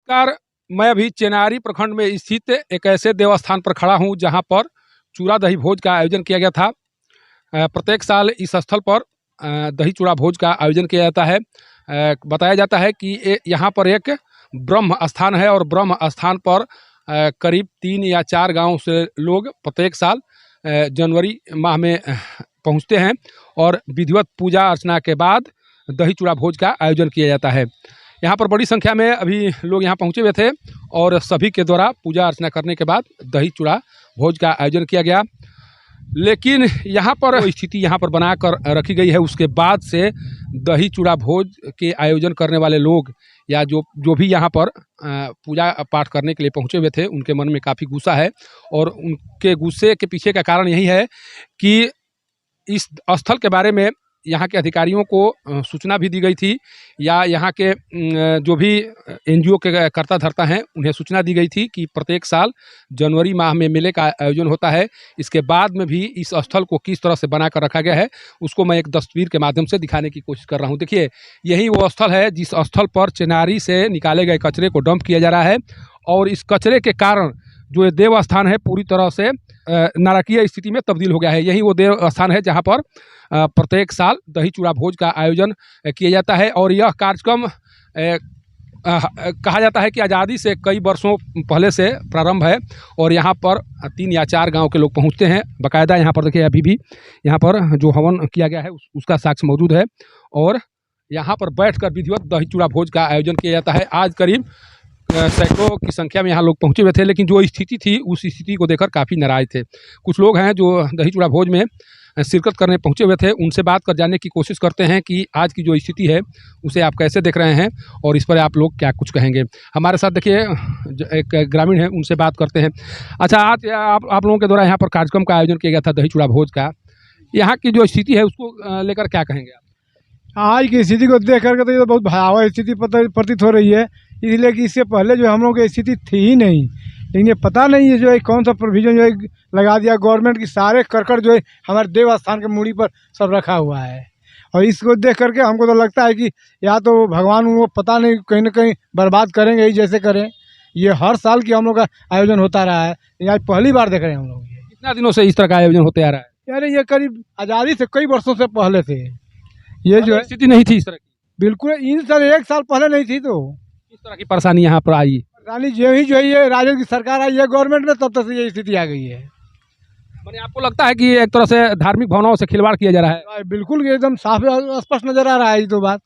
नमस्कार। मैं अभी चेनारी प्रखंड में स्थित एक ऐसे देवस्थान पर खड़ा हूँ जहाँ पर चूड़ा दही भोज का आयोजन किया गया था। प्रत्येक साल इस स्थल पर दही चूड़ा भोज का आयोजन किया जाता है। बताया जाता है कि यहाँ पर एक ब्रह्म स्थान है और ब्रह्म स्थान पर करीब 3 या 4 गांव से लोग प्रत्येक साल जनवरी माह में पहुँचते हैं और विधिवत पूजा अर्चना के बाद दही चूड़ा भोज का आयोजन किया जाता है। यहाँ पर बड़ी संख्या में अभी लोग यहाँ पहुँचे हुए थे और सभी के द्वारा पूजा अर्चना करने के बाद दही चूड़ा भोज का आयोजन किया गया। लेकिन यहाँ पर स्थिति यहाँ पर बना कर रखी गई है। उसके बाद से दही चूड़ा भोज के आयोजन करने वाले लोग या जो भी यहाँ पर पूजा पाठ करने के लिए पहुँचे हुए थे, उनके मन में काफ़ी गुस्सा है और उनके गुस्से के पीछे का कारण यही है कि इस स्थल के बारे में यहाँ के अधिकारियों को सूचना भी दी गई थी या यहाँ के जो भी एनजीओ के कर्ता धर्ता हैं उन्हें सूचना दी गई थी कि प्रत्येक साल जनवरी माह में मेले का आयोजन होता है। इसके बाद में भी इस स्थल को किस तरह से बना कर रखा गया है उसको मैं एक तस्वीर के माध्यम से दिखाने की कोशिश कर रहा हूँ। देखिए, यही वो स्थल है जिस स्थल पर चेनारी से निकाले गए कचरे को डंप किया जा रहा है और इस कचरे के कारण जो ये देव स्थान है पूरी तरह से नारकीय स्थिति में तब्दील हो गया है। यही वो देव स्थान है जहाँ पर प्रत्येक साल दही चूड़ा भोज का आयोजन किया जाता है और यह कार्यक्रम कहा जाता है कि आज़ादी से कई वर्षों पहले से प्रारंभ है और यहाँ पर 3 या 4 गांव के लोग पहुँचते हैं। बाकायदा यहाँ पर देखिए अभी भी यहाँ पर जो हवन किया गया है उसका साक्ष्य मौजूद है और यहाँ पर बैठकर विधिवत दही चूड़ा भोज का आयोजन किया जाता है। आज करीब सैकड़ों की संख्या में यहाँ लोग पहुँचे हुए थे, लेकिन जो स्थिति थी उस स्थिति को देखकर काफ़ी नाराज थे। कुछ लोग हैं जो दही चूड़ा भोज में शिरकत करने पहुँचे हुए थे, उनसे बात कर जानने की कोशिश करते हैं कि आज की जो स्थिति है उसे आप कैसे देख रहे हैं और इस पर आप लोग क्या कुछ कहेंगे। हमारे साथ देखिए एक ग्रामीण है, उनसे बात करते हैं। अच्छा, आज आप लोगों के द्वारा यहाँ पर कार्यक्रम का आयोजन किया गया था दही चूड़ा भोज का, यहाँ की जो स्थिति है उसको लेकर क्या कहेंगे आप? आज की स्थिति को देख करके तो ये तो बहुत भयावह स्थिति प्रतीत हो रही है, इसलिए कि इससे पहले जो हम लोग की स्थिति थी ही नहीं। लेकिन ये पता नहीं है जो है कौन सा प्रोविज़न जो है लगा दिया गवर्नमेंट की, सारे करकट जो है हमारे देव स्थान के मूड़ी पर सब रखा हुआ है और इसको देख करके हमको तो लगता है कि या तो भगवान वो पता नहीं कहीं ना कहीं बर्बाद करेंगे ही जैसे करें। ये हर साल की हम लोग का आयोजन होता रहा है, आज पहली बार देख रहे हैं हम लोग। कितना दिनों से इस तरह का आयोजन होते आ रहा है? यार ये करीब आज़ादी से कई वर्षों से पहले थे। ये जो है स्थिति नहीं थी इस तरह की? बिल्कुल इन सर 1 साल पहले नहीं थी। तो किस तरह की परेशानी यहाँ पर आई? रानी जो ही ये राजद की सरकार आई है गवर्नमेंट में, तब तक से ये स्थिति आ गई है। मैंने आपको लगता है कि एक तरह से धार्मिक भावनाओं से खिलवाड़ किया जा रहा है? बिल्कुल एकदम साफ स्पष्ट नजर आ रहा है ये तो बात।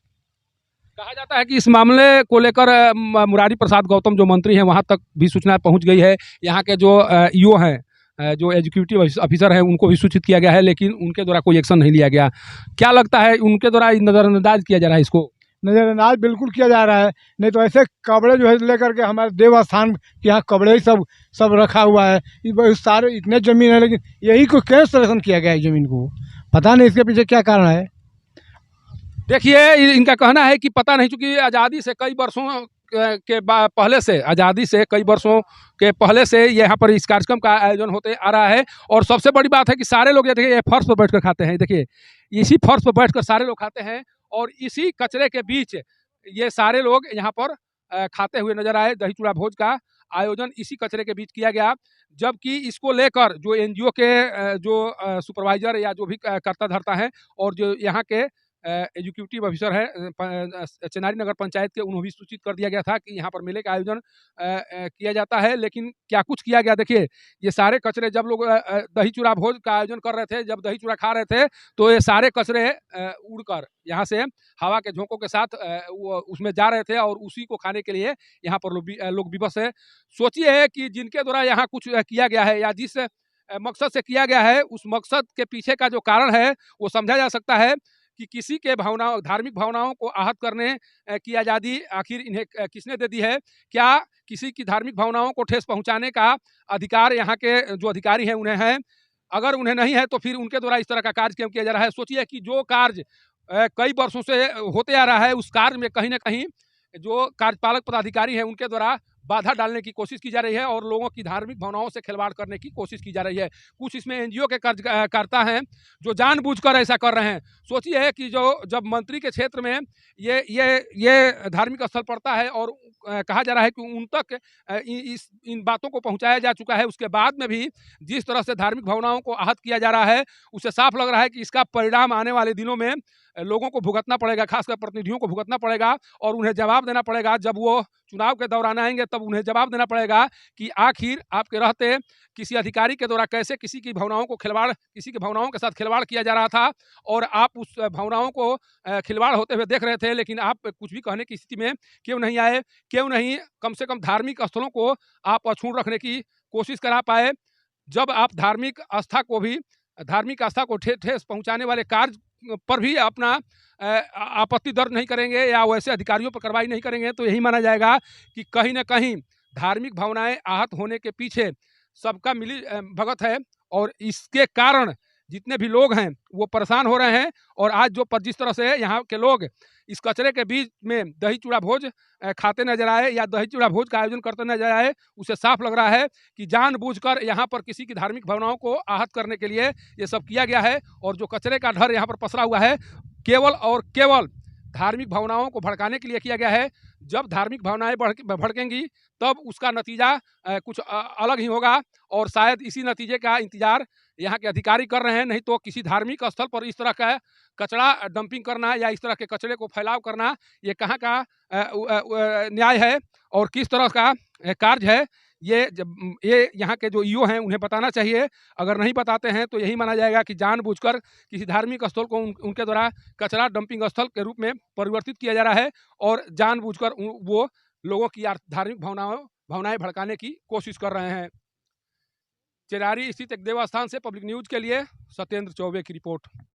कहा जाता है कि इस मामले को लेकर मुरारी प्रसाद गौतम जो मंत्री हैं वहाँ तक भी सूचना पहुँच गई है। यहाँ के जो ईओ हैं, जो एग्जीक्यूटिव ऑफिसर हैं, उनको भी सूचित किया गया है, लेकिन उनके द्वारा कोई एक्शन नहीं लिया गया। क्या लगता है उनके द्वारा नज़रअंदाज किया जा रहा है? इसको नज़रअंदाज बिल्कुल किया जा रहा है, नहीं तो ऐसे कपड़े जो है लेकर के हमारे देव स्थान के यहाँ कपड़े ही सब रखा हुआ है। सारे इतने ज़मीन है, लेकिन यही को कैंसलेशन किया गया है ज़मीन को, पता नहीं इसके पीछे क्या कारण है। देखिए, इनका कहना है कि पता नहीं, चूँकि आज़ादी से कई वर्षों के पहले से आज़ादी से कई वर्षों के पहले से यहाँ पर इस कार्यक्रम का आयोजन होते आ रहा है और सबसे बड़ी बात है कि सारे लोग ये देखिए फर्श पर बैठकर खाते हैं। देखिए, इसी फर्श पर बैठकर सारे लोग खाते हैं और इसी कचरे के बीच ये सारे लोग यहाँ पर खाते हुए नजर आए। दही चूड़ा भोज का आयोजन इसी कचरे के बीच किया गया, जबकि इसको लेकर जो एनजीओ के जो सुपरवाइजर या जो भी कर्ता धर्ता हैं और जो यहाँ के एग्जीक्यूटिव ऑफिसर है चेनारी नगर पंचायत के, उन्हें भी सूचित कर दिया गया था कि यहाँ पर मेले का आयोजन किया जाता है, लेकिन क्या कुछ किया गया। देखिए, ये सारे कचरे जब लोग दही चूड़ा भोज का आयोजन कर रहे थे, जब दही चूड़ा खा रहे थे, तो ये सारे कचरे उड़कर यहाँ से हवा के झोंकों के साथ वो उसमें जा रहे थे और उसी को खाने के लिए यहाँ पर लोग विवश है। सोचिए कि जिनके द्वारा यहाँ कुछ किया गया है या जिस मकसद से किया गया है, उस मकसद के पीछे का जो कारण है वो समझा जा सकता है कि किसी के भावनाओं, धार्मिक भावनाओं को आहत करने की आज़ादी आखिर इन्हें किसने दे दी है? क्या किसी की धार्मिक भावनाओं को ठेस पहुंचाने का अधिकार यहाँ के जो अधिकारी हैं उन्हें है? अगर उन्हें नहीं है तो फिर उनके द्वारा इस तरह का कार्य क्यों किया जा रहा है? सोचिए कि जो कार्य कई वर्षों से होते आ रहा है, उस कार्य में कहीं ना कहीं जो कार्यपालक पदाधिकारी हैं उनके द्वारा बाधा डालने की कोशिश की जा रही है और लोगों की धार्मिक भावनाओं से खिलवाड़ करने की कोशिश की जा रही है। कुछ इसमें एनजीओ के कर्ता हैं जो जानबूझकर ऐसा कर रहे हैं। सोचिए कि जो जब मंत्री के क्षेत्र में ये धार्मिक स्थल पड़ता है और कहा जा रहा है कि उन तक इन बातों को पहुंचाया जा चुका है, उसके बाद में भी जिस तरह से धार्मिक भावनाओं को आहत किया जा रहा है, उससे साफ लग रहा है कि इसका परिणाम आने वाले दिनों में लोगों को भुगतना पड़ेगा, खासकर प्रतिनिधियों को भुगतना पड़ेगा और उन्हें जवाब देना पड़ेगा। जब वो चुनाव के दौरान आएंगे तब उन्हें जवाब देना पड़ेगा कि आखिर आपके रहते किसी अधिकारी के द्वारा कैसे किसी की भावनाओं को किसी की भावनाओं के साथ खिलवाड़ किया जा रहा था और आप उस भावनाओं को खिलवाड़ होते हुए देख रहे थे, लेकिन आप कुछ भी कहने की स्थिति में क्यों नहीं आए? क्यों नहीं कम से कम धार्मिक स्थलों को आप अछूत रखने की कोशिश करा पाए? जब आप धार्मिक आस्था को ठेस पहुंचाने वाले कार्य पर भी अपना आपत्ति दर्ज नहीं करेंगे या वैसे अधिकारियों पर कार्रवाई नहीं करेंगे, तो यही माना जाएगा कि कहीं ना कहीं धार्मिक भावनाएं आहत होने के पीछे सबका मिली भगत है और इसके कारण जितने भी लोग हैं वो परेशान हो रहे हैं। और आज जिस तरह से यहाँ के लोग इस कचरे के बीच में दही चूड़ा भोज खाते नजर आए या दही चूड़ा भोज का आयोजन करते नजर आए, उसे साफ लग रहा है कि जानबूझकर यहाँ पर किसी की धार्मिक भावनाओं को आहत करने के लिए ये सब किया गया है। और जो कचरे का ढेर यहाँ पर पसरा हुआ है केवल और केवल धार्मिक भावनाओं को भड़काने के लिए किया गया है। जब धार्मिक भावनाएं भड़केंगी तब उसका नतीजा कुछ अलग ही होगा और शायद इसी नतीजे का इंतजार यहाँ के अधिकारी कर रहे हैं। नहीं तो किसी धार्मिक स्थल पर इस तरह का कचरा डंपिंग करना या इस तरह के कचरे को फैलाव करना ये कहाँ का न्याय है और किस तरह का कार्य है? ये यहाँ के जो ईओ हैं उन्हें बताना चाहिए। अगर नहीं बताते हैं तो यही माना जाएगा कि जानबूझकर किसी धार्मिक स्थल को उनके द्वारा कचरा डंपिंग स्थल के रूप में परिवर्तित किया जा रहा है और जानबूझकर वो लोगों की धार्मिक भावनाएं भड़काने की कोशिश कर रहे हैं। चेरारी स्थित एक देवस्थान से पब्लिक न्यूज के लिए सत्येंद्र चौबे की रिपोर्ट।